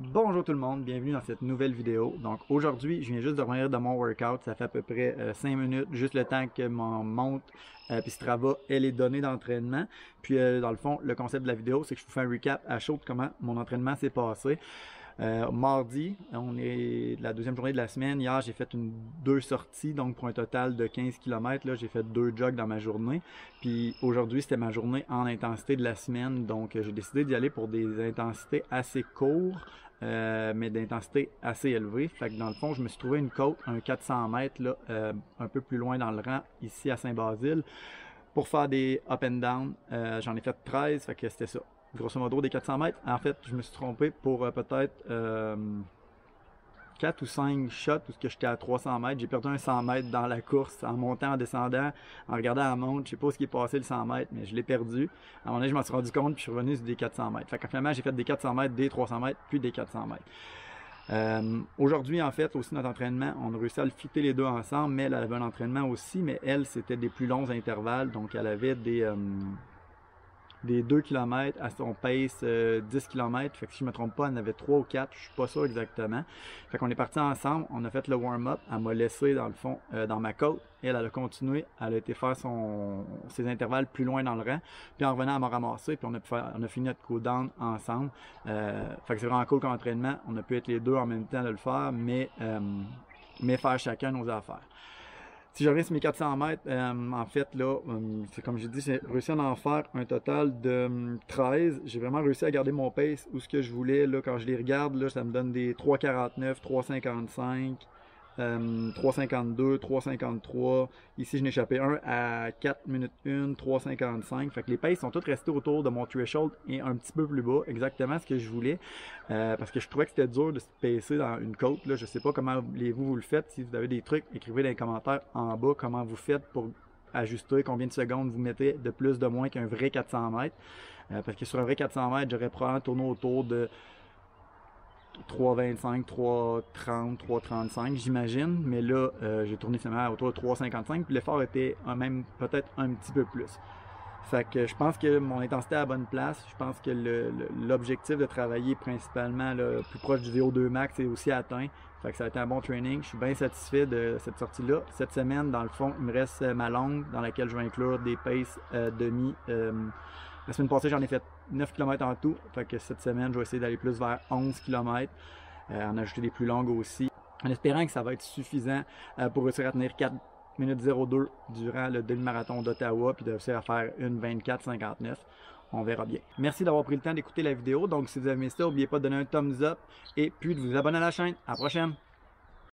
Bonjour tout le monde, bienvenue dans cette nouvelle vidéo. Donc aujourd'hui, je viens juste de revenir de mon workout, ça fait à peu près 5 minutes, juste le temps que mon montre puis Strava ait les données d'entraînement. Puis dans le fond, le concept de la vidéo, c'est que je vous fais un recap à chaud de comment mon entraînement s'est passé. Mardi, on est la deuxième journée de la semaine. Hier, j'ai fait deux sorties, donc pour un total de 15 km. Là, j'ai fait 2 jogs dans ma journée. Puis aujourd'hui, c'était ma journée en intensité de la semaine. Donc, j'ai décidé d'y aller pour des intensités assez courtes, mais d'intensité assez élevée. Fait que dans le fond, je me suis trouvé une côte, un 400 mètres, là, un peu plus loin dans le rang, ici à Saint-Basile, pour faire des up and down. J'en ai fait 13, fait que c'était ça. Grosso modo des 400 mètres. En fait, je me suis trompé pour peut-être 4 ou 5 shots où j'étais à 300 mètres. J'ai perdu un 100 mètres dans la course en montant, en descendant, en regardant la montre. Je sais pas ce qui est passé le 100 mètres, mais je l'ai perdu. À un moment donné, je m'en suis rendu compte puis je suis revenu sur des 400 mètres. Fait que finalement, j'ai fait des 400 mètres, des 300 mètres, puis des 400 mètres. Aujourd'hui, en fait, aussi notre entraînement, on a réussi à le fitter les deux ensemble, mais elle avait un entraînement aussi, mais elle, c'était des plus longs intervalles. Donc, elle avait des 2 km à son pace 10 km. Fait que si je me trompe pas, elle en avait 3 ou 4, je suis pas sûr exactement. Fait qu'on est parti ensemble, on a fait le warm-up, elle m'a laissé dans le fond dans ma côte. Elle a continué, elle a été faire ses intervalles plus loin dans le rang. Puis en revenant, elle m'a ramassé, puis on a fini notre cool-down ensemble. Fait que c'est vraiment cool comme entraînement. On a pu être les deux en même temps de le faire, mais faire chacun nos affaires. Si je reviens sur mes 400 mètres, en fait, là, c'est comme j'ai dit, j'ai réussi à en faire un total de 13. J'ai vraiment réussi à garder mon pace où ce que je voulais. Là, quand je les regarde, là, ça me donne des 3,49, 3,55, 3,52, 3,53. Ici, je n'ai échappé un à 4 minutes 1, 3,55. Fait que les paces sont toutes restées autour de mon threshold et un petit peu plus bas, exactement ce que je voulais. Parce que je trouvais que c'était dur de se pacer dans une côte. Là. Je sais pas comment vous le faites. Si vous avez des trucs, écrivez dans les commentaires en bas comment vous faites pour ajuster combien de secondes vous mettez de plus de moins qu'un vrai 400 mètres. Parce que sur un vrai 400 mètres, j'aurais probablement tourné autour de 3,25, 3,30, 3,35 j'imagine, mais là j'ai tourné finalement autour de 3,55 puis l'effort était même peut-être un petit peu plus. Fait que je pense que mon intensité est à la bonne place. Je pense que l'objectif de travailler principalement le plus proche du VO2 max est aussi atteint. Fait que ça a été un bon training. Je suis bien satisfait de cette sortie-là. Cette semaine, dans le fond, il me reste ma longue dans laquelle je vais inclure des paces demi. La semaine passée, j'en ai fait 9 km en tout. Fait que cette semaine, je vais essayer d'aller plus vers 11 km. En ajouter des plus longues aussi. En espérant que ça va être suffisant pour réussir à tenir 4 minutes 02 durant le demi-marathon d'Ottawa, puis de réussir à faire une 24,59. On verra bien. Merci d'avoir pris le temps d'écouter la vidéo. Donc, si vous avez aimé ça, n'oubliez pas de donner un thumbs up et puis de vous abonner à la chaîne. À la prochaine!